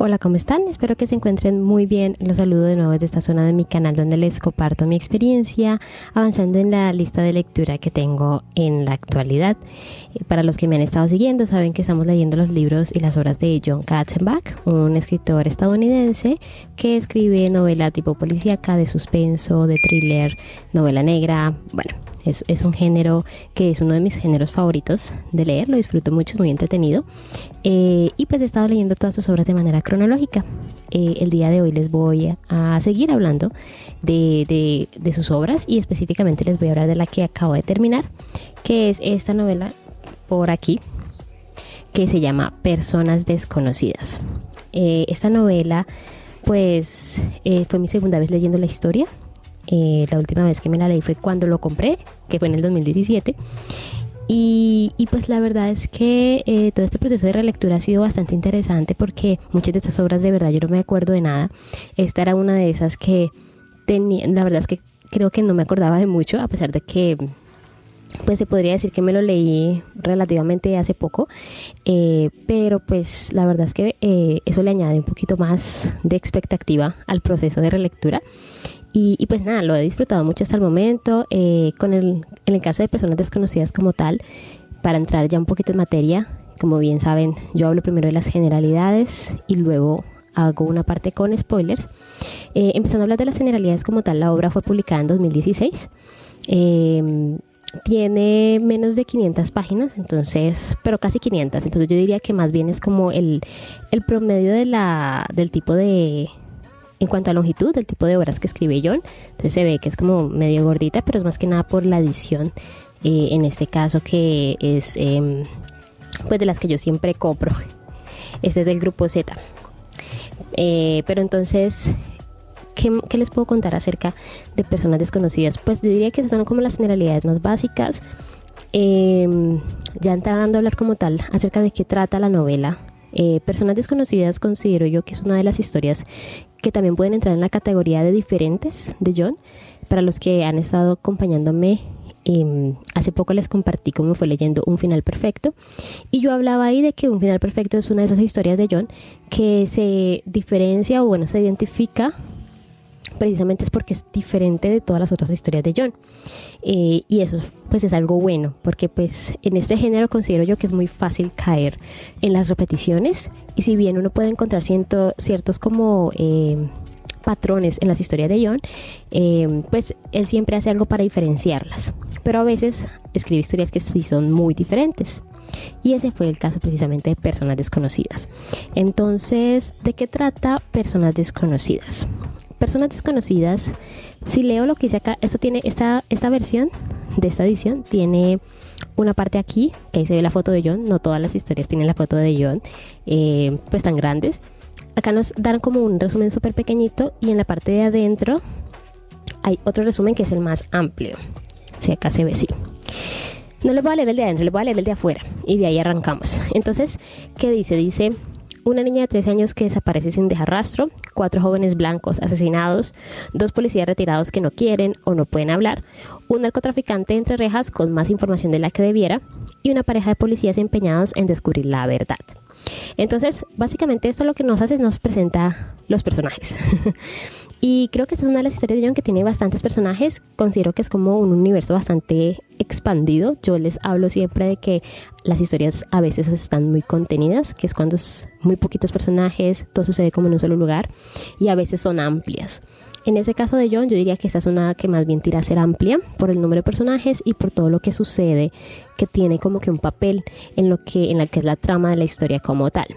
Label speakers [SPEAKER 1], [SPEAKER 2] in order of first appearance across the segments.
[SPEAKER 1] Hola, ¿cómo están? Espero que se encuentren muy bien. Los saludo de nuevo desde esta zona de mi canal donde les comparto mi experiencia avanzando en la lista de lectura que tengo en la actualidad. Para los que me han estado siguiendo, saben que estamos leyendo los libros y las obras de Jon Katzenbach, un escritor estadounidense que escribe novela tipo policíaca, de suspenso, de thriller, novela negra. Bueno, es un género que es uno de mis géneros favoritos de leer, lo disfruto mucho, es muy entretenido. Y pues he estado leyendo todas sus obras de manera cronológica. El día de hoy les voy a seguir hablando de sus obras y específicamente les voy a hablar de la que acabo de terminar, que es esta novela por aquí, que se llama Personas Desconocidas. Esta novela pues fue mi segunda vez leyendo la historia. La última vez que me la leí fue cuando lo compré, que fue en el 2017. Y pues la verdad es que todo este proceso de relectura ha sido bastante interesante porque muchas de estas obras de verdad yo no me acuerdo de nada. Esta era una de esas que tenía, la verdad es que creo que no me acordaba de mucho, a pesar de que pues se podría decir que me lo leí relativamente hace poco, pero pues la verdad es que eso le añade un poquito más de expectativa al proceso de relectura. Y pues nada, lo he disfrutado mucho hasta el momento. En el caso de Personas Desconocidas como tal, para entrar ya un poquito en materia, como bien saben, yo hablo primero de las generalidades y luego hago una parte con spoilers. Empezando a hablar de las generalidades como tal, la obra fue publicada en 2016. Tiene menos de 500 páginas, entonces, pero casi 500. Entonces yo diría que más bien es como el promedio del tipo de... En cuanto a longitud, del tipo de obras que escribe Jon, entonces se ve que es como medio gordita, pero es más que nada por la edición, en este caso que es pues de las que yo siempre compro. Este es del grupo Z. Pero entonces, ¿qué les puedo contar acerca de Personas Desconocidas? Pues yo diría que esas son como las generalidades más básicas. Ya entrando a hablar como tal acerca de qué trata la novela. Personas Desconocidas considero yo que es una de las historias que también pueden entrar en la categoría de diferentes de Jon. Para los que han estado acompañándome, hace poco les compartí cómo fue leyendo Un Final Perfecto, y yo hablaba ahí de que Un Final Perfecto es una de esas historias de Jon que se diferencia o bueno, se identifica precisamente es porque es diferente de todas las otras historias de Jon, y eso pues es algo bueno porque pues en este género considero yo que es muy fácil caer en las repeticiones, y si bien uno puede encontrar ciertos como patrones en las historias de Jon, pues él siempre hace algo para diferenciarlas, pero a veces escribe historias que sí son muy diferentes. Y ese fue el caso precisamente de Personas Desconocidas. Entonces, ¿de qué trata Personas Desconocidas? Personas Desconocidas, si leo lo que dice acá, esto tiene esta versión de esta edición, tiene una parte aquí, que ahí se ve la foto de Jon. No todas las historias tienen la foto de Jon, pues tan grandes. Acá nos dan como un resumen súper pequeñito, y en la parte de adentro hay otro resumen que es el más amplio. Sí, acá se ve así. No les voy a leer el de adentro, les voy a leer el de afuera, y de ahí arrancamos. Entonces, ¿qué dice? Dice: una niña de 13 años que desaparece sin dejar rastro, 4 jóvenes blancos asesinados, 2 policías retirados que no quieren o no pueden hablar, un narcotraficante entre rejas con más información de la que debiera, y una pareja de policías empeñados en descubrir la verdad. Entonces, básicamente esto lo que nos hace es nos presenta los personajes. Y creo que esta es una de las historias de Jon que tiene bastantes personajes. Considero que es como un universo bastante expandido. Yo les hablo siempre de que las historias a veces están muy contenidas, que es cuando es muy poquitos personajes, todo sucede como en un solo lugar, y a veces son amplias. En ese caso de Jon, yo diría que esta es una que más bien tira a ser amplia por el número de personajes y por todo lo que sucede, que tiene como que un papel en la que es la trama de la historia como tal.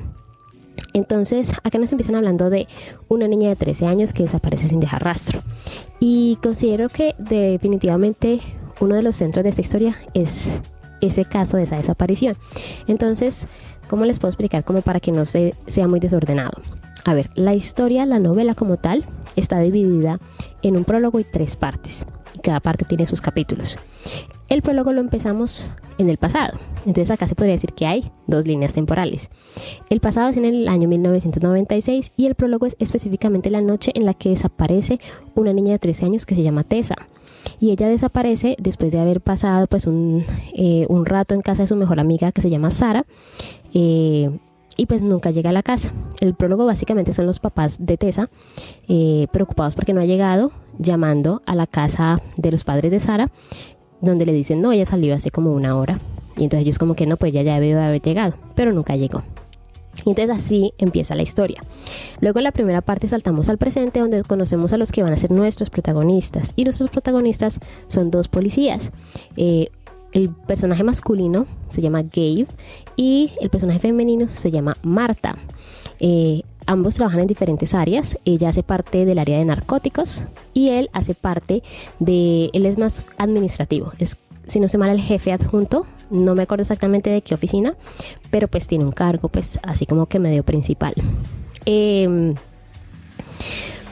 [SPEAKER 1] Entonces, acá nos empiezan hablando de una niña de 13 años que desaparece sin dejar rastro. Y considero que definitivamente uno de los centros de esta historia es ese caso de esa desaparición. Entonces, ¿cómo les puedo explicar? Como para que no sea muy desordenado. A ver, la historia, la novela como tal, está dividida en un prólogo y 3 partes. Y cada parte tiene sus capítulos. El prólogo lo empezamos en el pasado. Entonces acá se podría decir que hay 2 líneas temporales. El pasado es en el año 1996 y el prólogo es específicamente la noche en la que desaparece una niña de 13 años que se llama Tessa. Y ella desaparece después de haber pasado pues un rato en casa de su mejor amiga que se llama Sara. y pues nunca llega a la casa. El prólogo básicamente son los papás de Tessa preocupados porque no ha llegado, llamando a la casa de los padres de Sarah, donde le dicen no, ella salió hace como 1 hora, y entonces ellos como que no, pues ya debió haber llegado, pero nunca llegó. Y entonces así empieza la historia. Luego en la primera parte saltamos al presente, donde conocemos a los que van a ser nuestros protagonistas, y nuestros protagonistas son 2 policías. El personaje masculino se llama Gabe y el personaje femenino se llama Marta. Ambos trabajan en diferentes áreas. Ella hace parte del área de narcóticos y él hace parte él es más administrativo, es, si no se mal, el jefe adjunto. No me acuerdo exactamente de qué oficina, pero pues tiene un cargo pues así como que medio principal.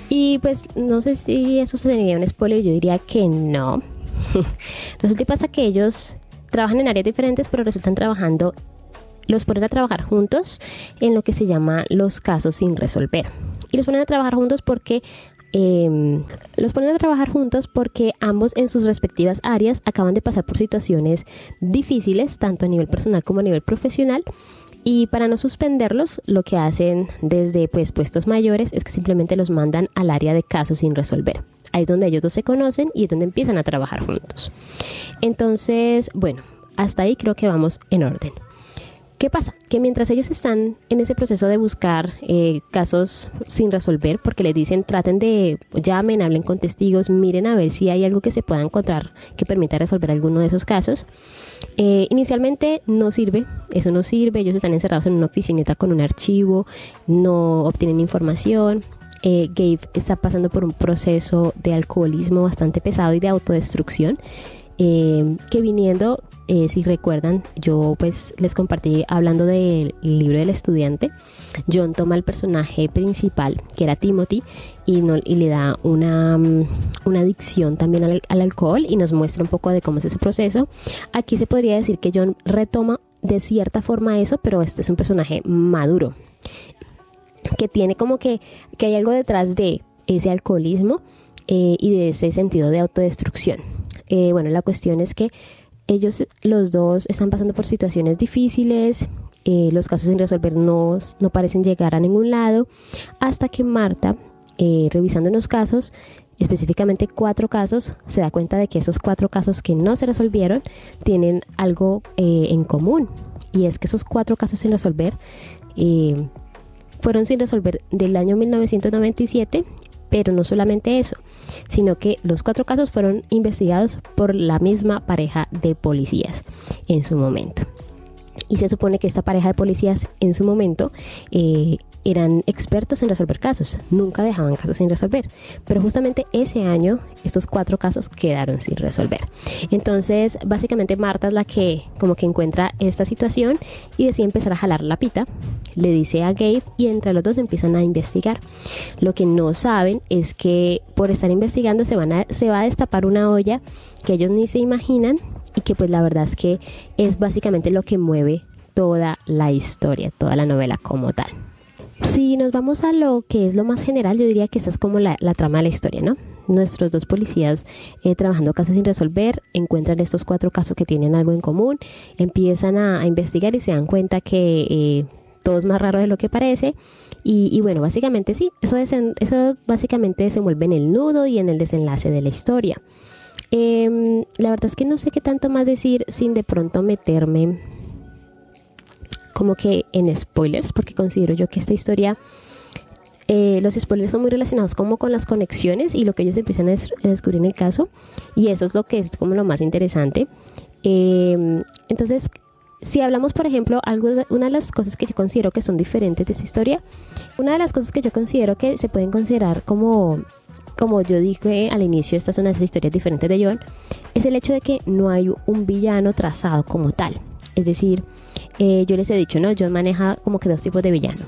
[SPEAKER 1] Y pues no sé si eso sería un spoiler, yo diría que no. Resulta y pasa que ellos trabajan en áreas diferentes, pero resultan trabajando, los ponen a trabajar juntos en lo que se llama los casos sin resolver. Y los ponen a trabajar juntos porque ambos en sus respectivas áreas acaban de pasar por situaciones difíciles, tanto a nivel personal como a nivel profesional. Y para no suspenderlos, lo que hacen desde pues puestos mayores es que simplemente los mandan al área de casos sin resolver. Ahí es donde ellos 2 se conocen y es donde empiezan a trabajar juntos. Entonces, bueno, hasta ahí creo que vamos en orden. ¿Qué pasa? Que mientras ellos están en ese proceso de buscar casos sin resolver, porque les dicen llamen, hablen con testigos, miren a ver si hay algo que se pueda encontrar que permita resolver alguno de esos casos. Inicialmente no sirve, eso no sirve, ellos están encerrados en una oficineta con un archivo, no obtienen información. Gabe está pasando por un proceso de alcoholismo bastante pesado y de autodestrucción. Que viniendo, si recuerdan, yo pues les compartí hablando del libro del estudiante. John toma el personaje principal, que era Timothy, y le da una adicción también al alcohol y nos muestra un poco de cómo es ese proceso. Aquí se podría decir que John retoma de cierta forma eso, pero este es un personaje maduro, que tiene como que hay algo detrás de ese alcoholismo y de ese sentido de autodestrucción. Bueno, la cuestión es que ellos los 2 están pasando por situaciones difíciles, los casos sin resolver no parecen llegar a ningún lado, hasta que Marta, revisando unos casos, específicamente 4 casos, se da cuenta de que esos 4 casos que no se resolvieron tienen algo en común, y es que esos 4 casos sin resolver fueron sin resolver del año 1997. Pero no solamente eso, sino que los 4 casos fueron investigados por la misma pareja de policías en su momento. Y se supone que esta pareja de policías en su momento eran expertos en resolver casos, nunca dejaban casos sin resolver, pero justamente ese año estos 4 casos quedaron sin resolver. Entonces básicamente Marta es la que como que encuentra esta situación y decide empezar a jalar la pita, le dice a Gabe y entre los 2 empiezan a investigar. Lo que no saben es que por estar investigando se va a destapar una olla que ellos ni se imaginan, y que pues la verdad es que es básicamente lo que mueve toda la historia, toda la novela como tal. Si nos vamos a lo que es lo más general, yo diría que esa es como la trama de la historia, ¿no? Nuestros 2 policías trabajando casos sin resolver, encuentran estos 4 casos que tienen algo en común, empiezan a investigar y se dan cuenta que todo es más raro de lo que parece. Y bueno, básicamente sí, eso básicamente desenvuelve en el nudo y en el desenlace de la historia. La verdad es que no sé qué tanto más decir sin de pronto meterme como que en spoilers, porque considero yo que esta historia, los spoilers son muy relacionados como con las conexiones y lo que ellos empiezan a descubrir en el caso, y eso es lo que es como lo más interesante. Entonces, si hablamos, por ejemplo, una de las cosas que yo considero que son diferentes de esta historia, una de las cosas que yo considero que se pueden considerar como yo dije al inicio, estas son las historias diferentes de John, es el hecho de que no hay un villano trazado como tal. Es decir, yo les he dicho, ¿no? John maneja como que 2 tipos de villano.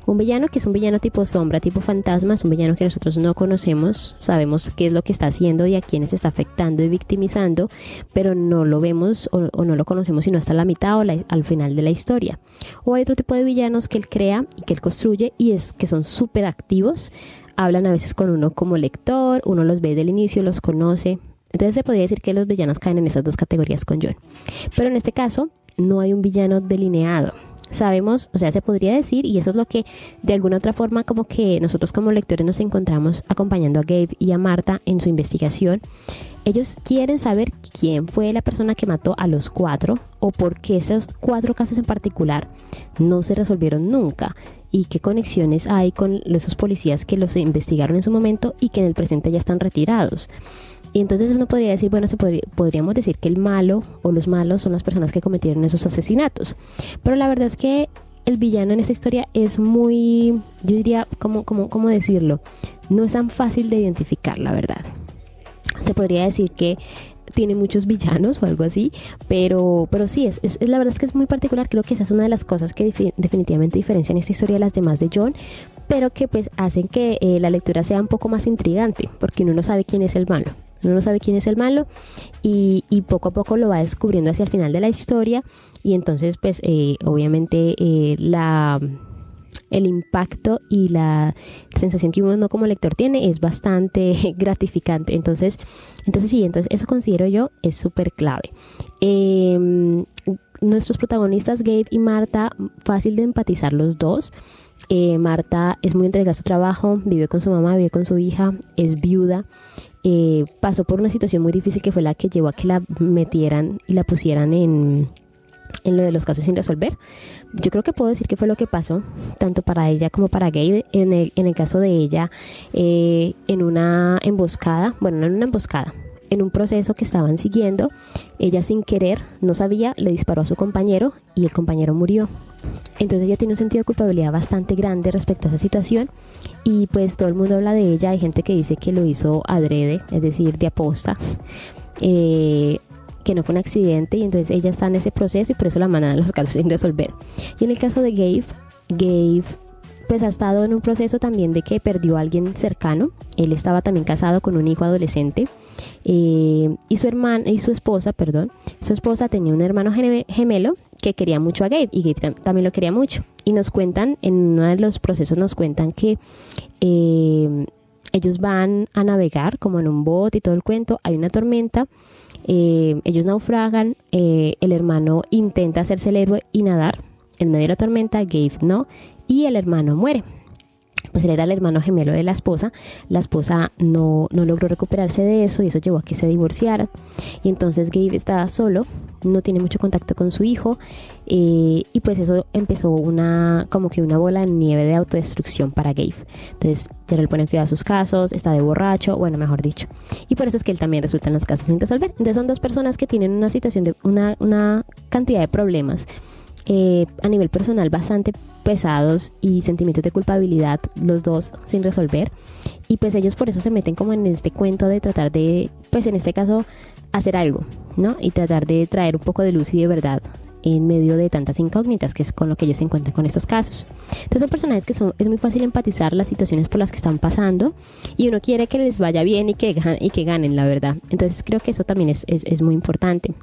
[SPEAKER 1] Un villano que es un villano tipo sombra, tipo fantasma, es un villano que nosotros no conocemos, sabemos qué es lo que está haciendo y a quiénes está afectando y victimizando, pero no lo vemos o no lo conocemos sino hasta la mitad o al final de la historia. O hay otro tipo de villanos que él crea y que él construye y es que son súper activos, hablan a veces con uno como lector, uno los ve desde el inicio, los conoce. Entonces se podría decir que los villanos caen en esas 2 categorías con John. Pero en este caso no hay un villano delineado, sabemos, o sea, se podría decir, y eso es lo que de alguna otra forma como que nosotros como lectores nos encontramos acompañando a Gabe y a Marta en su investigación. Ellos quieren saber quién fue la persona que mató a los 4 o por qué esos 4 casos en particular no se resolvieron nunca y qué conexiones hay con esos policías que los investigaron en su momento y que en el presente ya están retirados. Y entonces uno podría decir, bueno, podríamos decir que el malo o los malos son las personas que cometieron esos asesinatos. Pero la verdad es que el villano en esta historia es muy, yo diría, ¿cómo decirlo? No es tan fácil de identificar, la verdad. Se podría decir que tiene muchos villanos o algo así, pero sí, la verdad es que es muy particular. Creo que esa es una de las cosas que definitivamente diferencian esta historia de las demás de John, pero que pues hacen que la lectura sea un poco más intrigante, porque uno no sabe quién es el malo. Uno no sabe quién es el malo y poco a poco lo va descubriendo hacia el final de la historia y entonces pues obviamente el impacto y la sensación que uno como lector tiene es bastante gratificante. Entonces eso considero yo es súper clave. Nuestros protagonistas, Gabe y Marta, fácil de empatizar los dos. Marta es muy entregada a su trabajo, vive con su mamá, vive con su hija, es viuda. Pasó por una situación muy difícil que fue la que llevó a que la metieran y la pusieran en lo de los casos sin resolver. Yo creo que puedo decir que fue lo que pasó tanto para ella como para Gabe. En el caso de ella, en una emboscada, bueno, no en una emboscada, en un proceso que estaban siguiendo, ella sin querer, no sabía, le disparó a su compañero y el compañero murió. Entonces ella tiene un sentido de culpabilidad bastante grande respecto a esa situación y pues todo el mundo habla de ella. Hay gente que dice que lo hizo adrede, es decir, de aposta, que no fue un accidente y entonces ella está en ese proceso y por eso la mandan a los casos sin resolver. Y en el caso de Gabe pues ha estado en un proceso también de que perdió a alguien cercano. Él estaba también casado con un hijo adolescente y su esposa tenía un hermano gemelo que quería mucho a Gabe y Gabe también lo quería mucho. Y nos cuentan, en uno de los procesos nos cuentan que ellos van a navegar como en un bote y todo el cuento, hay una tormenta, ellos naufragan, el hermano intenta hacerse el héroe y nadar en medio de la tormenta, Gabe no, y el hermano muere. Pues él era el hermano gemelo de la esposa no logró recuperarse de eso y eso llevó a que se divorciaran y entonces Gabe está solo, no tiene mucho contacto con su hijo y pues eso empezó como que una bola de nieve de autodestrucción para Gabe. Entonces ya no le pone cuidado a sus casos, está de borracho, bueno, mejor dicho, y por eso es que él también resulta en los casos sin resolver. Entonces son dos personas que tienen una situación de una cantidad de problemas a nivel personal bastante pesados y sentimientos de culpabilidad, los dos sin resolver, y pues ellos por eso se meten como en este cuento de tratar de, pues en este caso, hacer algo, ¿no? Y tratar de traer un poco de luz y de verdad en medio de tantas incógnitas, que es con lo que ellos se encuentran con estos casos. Entonces son personajes que es muy fácil empatizar las situaciones por las que están pasando y uno quiere que les vaya bien y que ganen, la verdad. Entonces creo que eso también es muy importante.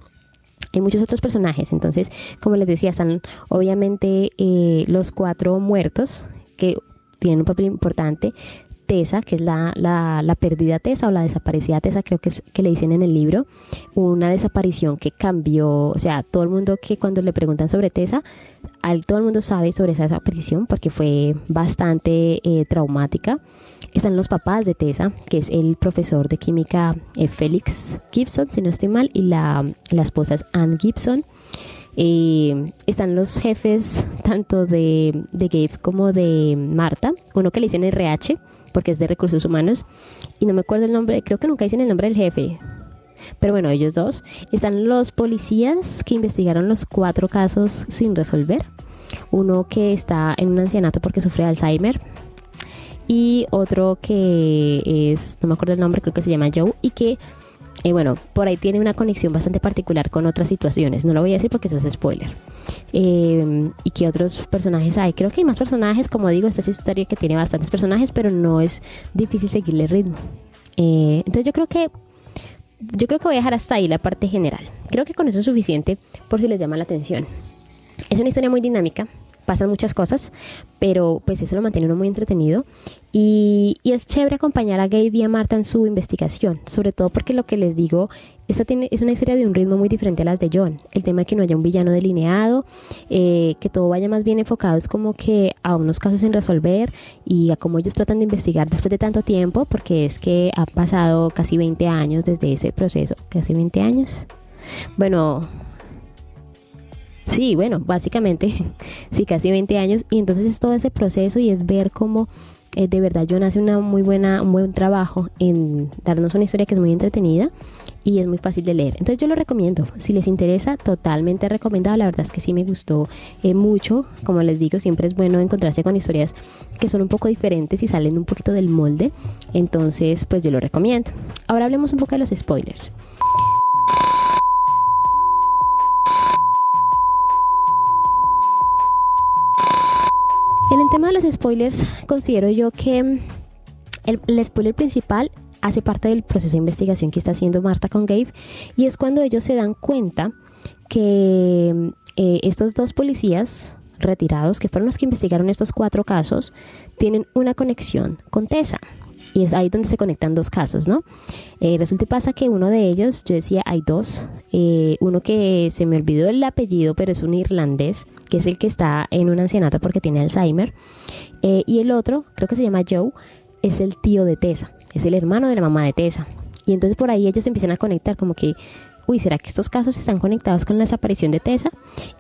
[SPEAKER 1] Hay muchos otros personajes, entonces, como les decía, están obviamente los 4 muertos que tienen un papel importante. Tessa, que es la perdida Tessa o la desaparecida Tessa, creo que es que le dicen en el libro, una desaparición que cambió, o sea, todo el mundo que cuando le preguntan sobre Tessa, todo el mundo sabe sobre esa desaparición porque fue bastante traumática. Están los papás de Tessa, que es el profesor de química Felix Gibson, si no estoy mal, y la esposa es Ann Gibson. Están los jefes tanto de Gabe como de Marta, uno que le dicen RH porque es de recursos humanos y no me acuerdo el nombre, creo que nunca dicen el nombre del jefe, pero bueno, ellos dos. Están los policías que investigaron los 4 casos sin resolver, uno que está en un ancianato porque sufre de Alzheimer y otro que es, no me acuerdo el nombre, creo que se llama Joe y que bueno, por ahí tiene una conexión bastante particular con otras situaciones. No lo voy a decir porque eso es spoiler. ¿Y qué otros personajes hay? Creo que hay más personajes. Como digo, esta es una historia que tiene bastantes personajes, pero no es difícil seguirle el ritmo. Entonces yo creo que voy a dejar hasta ahí la parte general. Creo que con eso es suficiente por si les llama la atención. Es una historia muy dinámica. pasan muchas cosas, pero pues eso lo mantiene uno muy entretenido y es chévere acompañar a Gabe y a Marta en su investigación, sobre todo porque lo que les digo, es una historia de un ritmo muy diferente a las de John. El tema de que no haya un villano delineado, que todo vaya más bien enfocado es como que a unos casos en resolver y a cómo ellos tratan de investigar después de tanto tiempo, porque es que han pasado casi 20 años desde ese proceso, casi 20 años. Bueno, sí, bueno, básicamente, sí, casi 20 años. Y entonces es todo ese proceso y es ver cómo de verdad John hace un buen trabajo en darnos una historia que es muy entretenida y es muy fácil de leer. Entonces yo lo recomiendo. Si les interesa, totalmente recomendado. La verdad es que sí me gustó mucho. Como les digo, siempre es bueno encontrarse con historias que son un poco diferentes y salen un poquito del molde. Entonces, pues yo lo recomiendo. Ahora hablemos un poco de los spoilers. En el tema de los spoilers, considero yo que el spoiler principal hace parte del proceso de investigación que está haciendo Marta con Gabe, y es cuando ellos se dan cuenta que estos dos policías retirados, que fueron los que investigaron estos 4 casos, tienen una conexión con Tessa. Y es ahí donde se conectan 2 casos, ¿no? Resulta y pasa que uno de ellos, yo decía, hay 2. Uno que se me olvidó el apellido, pero es un irlandés, que es el que está en un ancianato porque tiene Alzheimer. Y el otro, creo que se llama Joe, es el tío de Tessa, es el hermano de la mamá de Tessa. Y entonces por ahí ellos empiezan a conectar como que, uy, ¿será que estos casos están conectados con la desaparición de Tessa?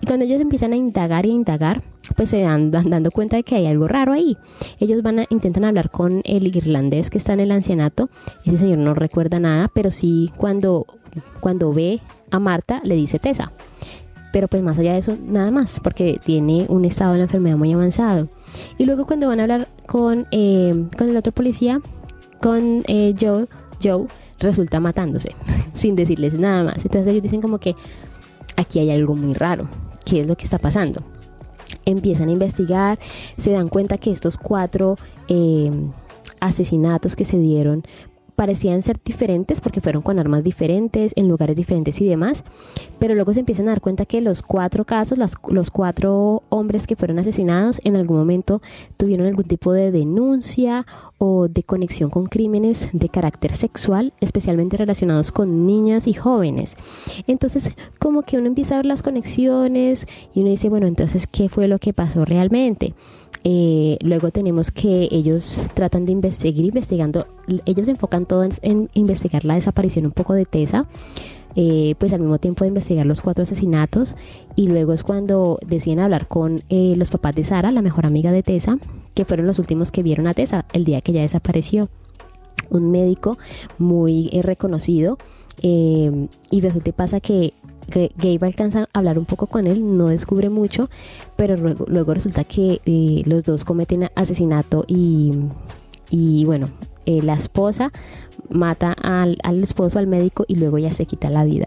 [SPEAKER 1] Y cuando ellos empiezan a indagar, pues se van dando cuenta de que hay algo raro ahí. Ellos intentan hablar con el irlandés que está en el ancianato. Ese señor no recuerda nada, pero sí cuando ve a Marta le dice Tessa. Pero pues más allá de eso, nada más, porque tiene un estado de la enfermedad muy avanzado. Y luego cuando van a hablar con el otro policía, con Joe resulta matándose, sin decirles nada más. Entonces ellos dicen como que aquí hay algo muy raro. ¿Qué es lo que está pasando? Empiezan a investigar, se dan cuenta que estos 4 asesinatos que se dieron parecían ser diferentes porque fueron con armas diferentes, en lugares diferentes y demás, pero luego se empiezan a dar cuenta que los 4 casos, los 4 hombres que fueron asesinados en algún momento tuvieron algún tipo de denuncia o de conexión con crímenes de carácter sexual, especialmente relacionados con niñas y jóvenes. Entonces como que uno empieza a ver las conexiones y uno dice, bueno, entonces ¿qué fue lo que pasó realmente? Luego tenemos que ellos tratan de seguir investigando. Ellos se enfocan todo en investigar la desaparición un poco de Tessa, pues al mismo tiempo de investigar los 4 asesinatos. Y luego es cuando deciden hablar con los papás de Sara, la mejor amiga de Tessa, que fueron los últimos que vieron a Tessa el día que ella desapareció. Un médico muy reconocido, y resulta y pasa que Gabe alcanza a hablar un poco con él, no descubre mucho, pero luego resulta que los dos cometen asesinato y bueno, la esposa mata al esposo, al médico, y luego ya se quita la vida.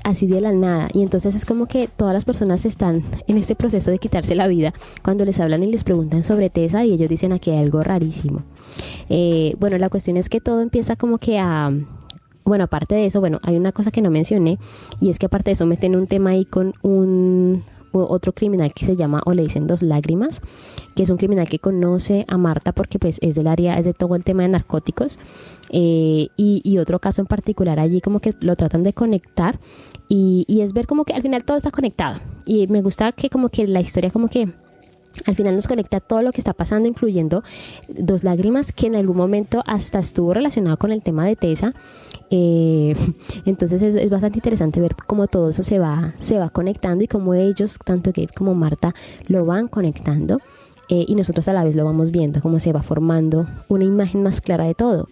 [SPEAKER 1] Así de la nada. Y entonces es como que todas las personas están en este proceso de quitarse la vida cuando les hablan y les preguntan sobre Tessa y ellos dicen aquí hay algo rarísimo. Bueno, la cuestión es que todo empieza como que bueno, aparte de eso, bueno, hay una cosa que no mencioné, y es que aparte de eso meten un tema ahí con otro criminal que se llama, o le dicen Dos Lágrimas, que es un criminal que conoce a Marta porque pues es del área, es de todo el tema de narcóticos, y otro caso en particular allí como que lo tratan de conectar, y es ver como que al final todo está conectado, y me gusta que como que la historia como que al final nos conecta todo lo que está pasando, incluyendo Dos Lágrimas, que en algún momento hasta estuvo relacionado con el tema de Tessa. Entonces es bastante interesante ver cómo todo eso se va conectando y cómo ellos, tanto Gabe como Marta, lo van conectando. Y nosotros a la vez lo vamos viendo, cómo se va formando una imagen más clara de todo.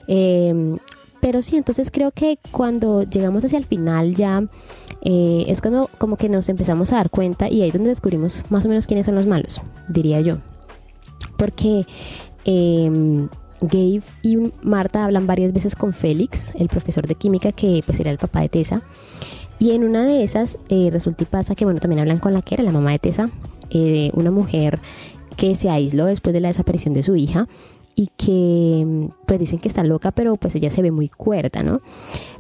[SPEAKER 1] Pero sí, entonces creo que cuando llegamos hacia el final ya es cuando como que nos empezamos a dar cuenta, y ahí es donde descubrimos más o menos quiénes son los malos, diría yo. Porque Gabe y Marta hablan varias veces con Félix, el profesor de química que pues era el papá de Tessa. Y en una de esas resulta y pasa que bueno, también hablan con la que era la mamá de Tessa, una mujer que se aisló después de la desaparición de su hija, y que pues dicen que está loca, pero pues ella se ve muy cuerda, ¿no?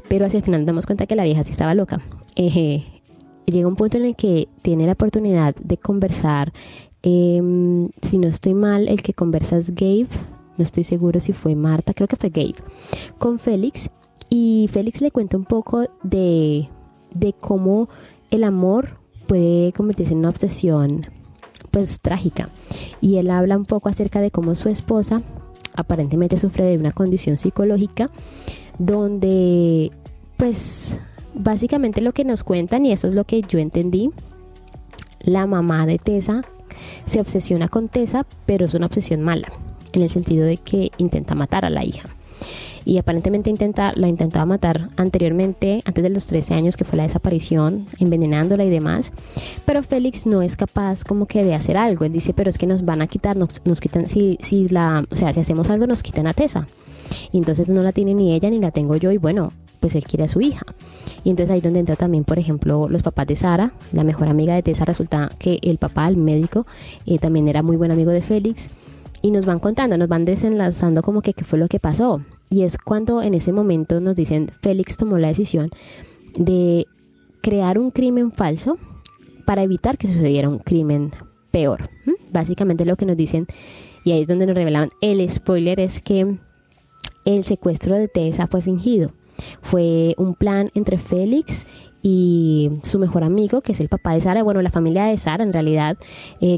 [SPEAKER 1] Pero hacia el final nos damos cuenta que la vieja sí estaba loca. llega un punto en el que tiene la oportunidad de conversar, si no estoy mal, el que conversa es Gabe, no estoy seguro si fue Marta, creo que fue Gabe, con Félix, y Félix le cuenta un poco de cómo el amor puede convertirse en una obsesión pues trágica, y él habla un poco acerca de cómo su esposa aparentemente sufre de una condición psicológica donde pues básicamente lo que nos cuentan, y eso es lo que yo entendí, la mamá de Tessa se obsesiona con Tessa, pero es una obsesión mala, en el sentido de que intenta matar a la hija. Y aparentemente la intentaba matar anteriormente, antes de los 13 años, que fue la desaparición, envenenándola y demás. Pero Félix no es capaz como que de hacer algo. Él dice, pero es que nos van a quitar, nos quitan, si hacemos algo nos quitan a Tessa. Y entonces no la tiene ni ella ni la tengo yo, y bueno, pues él quiere a su hija. Y entonces ahí es donde entra también, por ejemplo, los papás de Sara, la mejor amiga de Tessa. Resulta que el papá, el médico, también era muy buen amigo de Félix. Y nos van contando, nos van desenlazando como que qué fue lo que pasó. Y es cuando en ese momento nos dicen, Félix tomó la decisión de crear un crimen falso para evitar que sucediera un crimen peor. Básicamente lo que nos dicen, y ahí es donde nos revelaban el spoiler, es que el secuestro de Tessa fue fingido. Fue un plan entre Félix y su mejor amigo, que es el papá de Sara. Bueno, la familia de Sara en realidad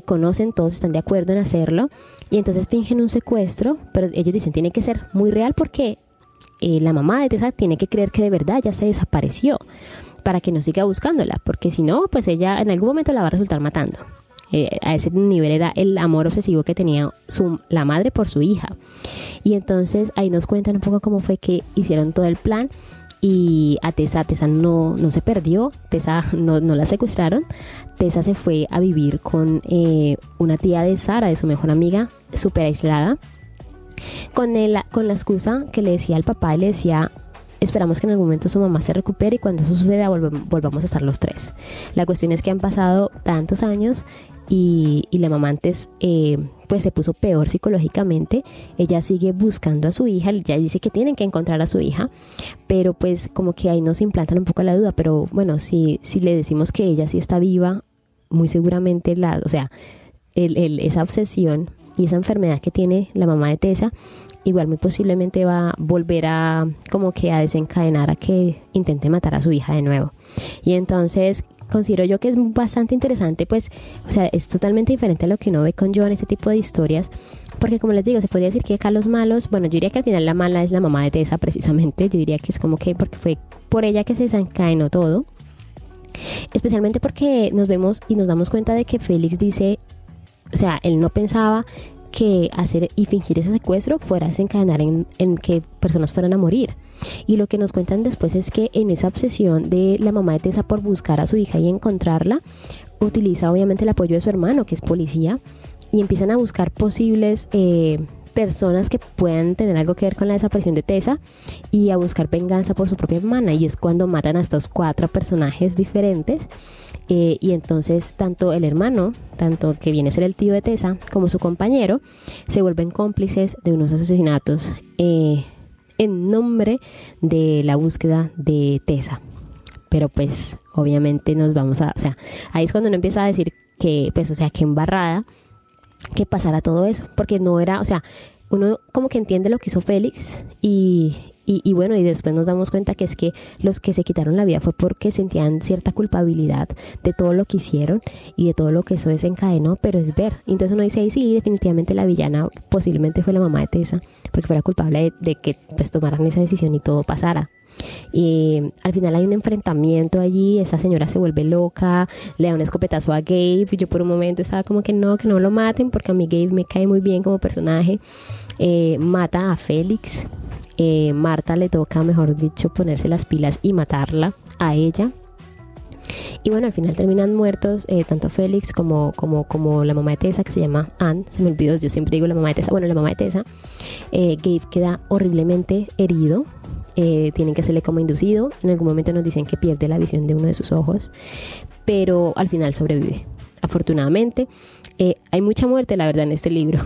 [SPEAKER 1] conocen, todos están de acuerdo en hacerlo, y entonces fingen un secuestro, pero ellos dicen tiene que ser muy real porque la mamá de Tessa tiene que creer que de verdad ya se desapareció para que no siga buscándola, porque si no, pues ella en algún momento la va a resultar matando. A ese nivel era el amor obsesivo que tenía la madre por su hija. Y entonces ahí nos cuentan un poco cómo fue que hicieron todo el plan. Y a Tessa no se perdió, Tessa no la secuestraron. Tessa se fue a vivir con una tía de Sara, de su mejor amiga, súper aislada, con la excusa que le decía al papá, y le decía, esperamos que en algún momento su mamá se recupere y cuando eso suceda volvamos a estar los tres. La cuestión es que han pasado tantos años y la mamá antes pues se puso peor psicológicamente. Ella sigue buscando a su hija, ya dice que tienen que encontrar a su hija, pero pues como que ahí nos implantan un poco la duda. Pero bueno, si le decimos que ella sí está viva, muy seguramente esa obsesión y esa enfermedad que tiene la mamá de Tessa, igual muy posiblemente va a volver a como que a desencadenar a que intente matar a su hija de nuevo. Y entonces considero yo que es bastante interesante, pues, o sea, es totalmente diferente a lo que uno ve con John, ese tipo de historias, porque como les digo, se podría decir que acá los malos, bueno, yo diría que al final la mala es la mamá de Tessa precisamente, yo diría que es como que porque fue por ella que se desencadenó todo, especialmente porque nos vemos y nos damos cuenta de que Félix dice, o sea, él no pensaba que hacer y fingir ese secuestro fuera a desencadenar en que personas fueran a morir. Y lo que nos cuentan después es que en esa obsesión de la mamá de Tessa por buscar a su hija y encontrarla, utiliza obviamente el apoyo de su hermano, que es policía, y empiezan a buscar posibles personas que puedan tener algo que ver con la desaparición de Tessa y a buscar venganza por su propia hermana. Y es cuando matan a estos 4 personajes diferentes. Y entonces tanto el hermano, tanto que viene a ser el tío de Tessa, como su compañero, se vuelven cómplices de unos asesinatos en nombre de la búsqueda de Tessa. Pero pues obviamente o sea, ahí es cuando uno empieza a decir que, pues, o sea, que embarrada que pasara todo eso, porque no era, o sea, uno como que entiende lo que hizo Félix y bueno, y después nos damos cuenta que es que los que se quitaron la vida fue porque sentían cierta culpabilidad de todo lo que hicieron y de todo lo que eso desencadenó, pero es ver. Entonces uno dice, sí, definitivamente la villana posiblemente fue la mamá de Tessa, porque fue la culpable de que pues tomaran esa decisión y todo pasara. Y al final hay un enfrentamiento allí, esa señora se vuelve loca, le da un escopetazo a Gabe, y yo por un momento estaba como que no lo maten, porque a mí Gabe me cae muy bien como personaje. Mata a Félix. Marta le toca, mejor dicho, ponerse las pilas y matarla a ella. Y bueno, al final terminan muertos tanto Félix como la mamá de Tessa, que se llama Anne. Se me olvidó, yo siempre digo la mamá de Tessa. Bueno, la mamá de Tessa. Gabe queda horriblemente herido. Tienen que hacerle como inducido. En algún momento nos dicen que pierde la visión de uno de sus ojos, pero al final sobrevive, afortunadamente. Hay mucha muerte, la verdad, en este libro.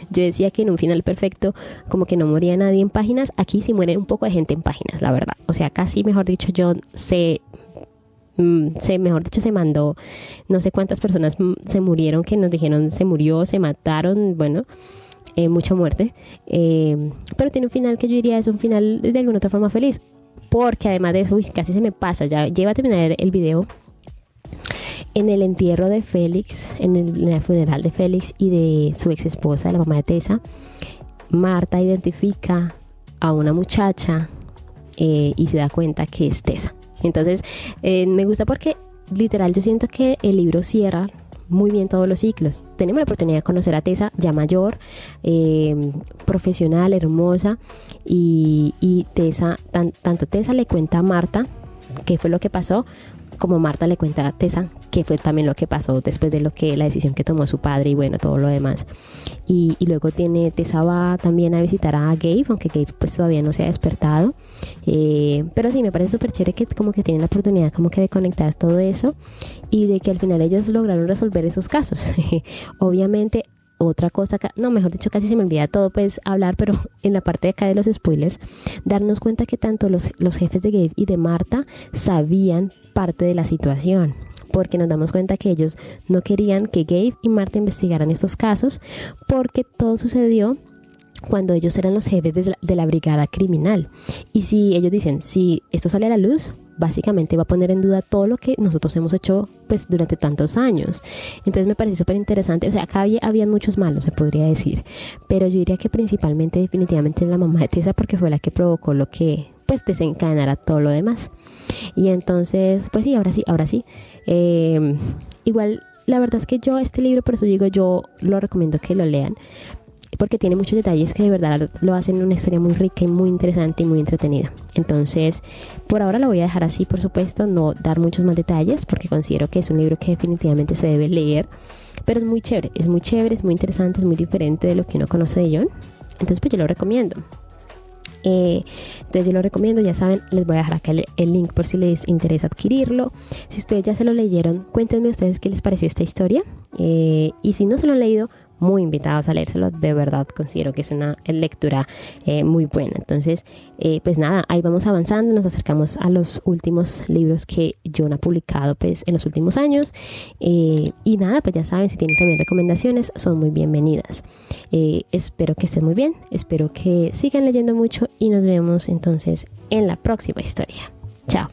[SPEAKER 1] Yo decía que en un final perfecto como que no moría nadie en páginas. Aquí sí muere un poco de gente en páginas, la verdad. O sea, casi, mejor dicho, John se Mejor dicho, se mandó, no sé cuántas personas se murieron, que nos dijeron se murió, se mataron, bueno, mucha muerte. Pero tiene un final que yo diría es un final de alguna otra forma feliz. Porque además de eso, casi se me pasa, ya lleva a terminar el video. En el entierro de Félix, en el funeral de Félix y de su ex esposa, la mamá de Tessa, Marta identifica a una muchacha y se da cuenta que es Tessa. Entonces, me gusta porque literal yo siento que el libro cierra muy bien todos los ciclos. Tenemos la oportunidad de conocer a Tessa ya mayor, profesional, hermosa, y Tessa, tanto Tessa le cuenta a Marta qué fue lo que pasó, como Marta le cuenta a Tessa qué fue también lo que pasó después de la decisión que tomó su padre y bueno, todo lo demás. Y luego Tessa va también a visitar a Gabe, aunque Gabe pues todavía no se ha despertado. Pero sí, me parece súper chévere que como que tienen la oportunidad como que de conectar todo eso y de que al final ellos lograron resolver esos casos. Obviamente, otra cosa, mejor dicho, casi se me olvida todo pues hablar, pero en la parte de acá de los spoilers, darnos cuenta que tanto los jefes de Gabe y de Marta sabían parte de la situación, porque nos damos cuenta que ellos no querían que Gabe y Marta investigaran estos casos, porque todo sucedió cuando ellos eran los jefes de la brigada criminal. Y si ellos dicen, si esto sale a la luz, básicamente va a poner en duda todo lo que nosotros hemos hecho pues durante tantos años. Entonces me pareció súper interesante. O sea, acá habían muchos malos, se podría decir, pero yo diría que principalmente, definitivamente la mamá de Tessa, porque fue la que provocó lo que pues desencadenara todo lo demás. Y entonces, pues sí, ahora sí. Igual, la verdad es que yo este libro, por eso digo, yo lo recomiendo que lo lean, porque tiene muchos detalles que de verdad lo hacen una historia muy rica y muy interesante y muy entretenida. Entonces, por ahora lo voy a dejar así, por supuesto, no dar muchos más detalles, porque considero que es un libro que definitivamente se debe leer, pero es muy chévere, es muy interesante, es muy diferente de lo que uno conoce de John. Entonces, pues yo lo recomiendo. Entonces yo lo recomiendo, ya saben, les voy a dejar acá el link por si les interesa adquirirlo. Si ustedes ya se lo leyeron, cuéntenme ustedes qué les pareció esta historia, y si no se lo han leído, muy invitados a leérselo, de verdad considero que es una lectura muy buena. Entonces, pues nada, ahí vamos avanzando, nos acercamos a los últimos libros que John ha publicado pues en los últimos años, y nada, pues ya saben, si tienen también recomendaciones, son muy bienvenidas. Espero que estén muy bien, espero que sigan leyendo mucho y nos vemos entonces en la próxima historia. Chao.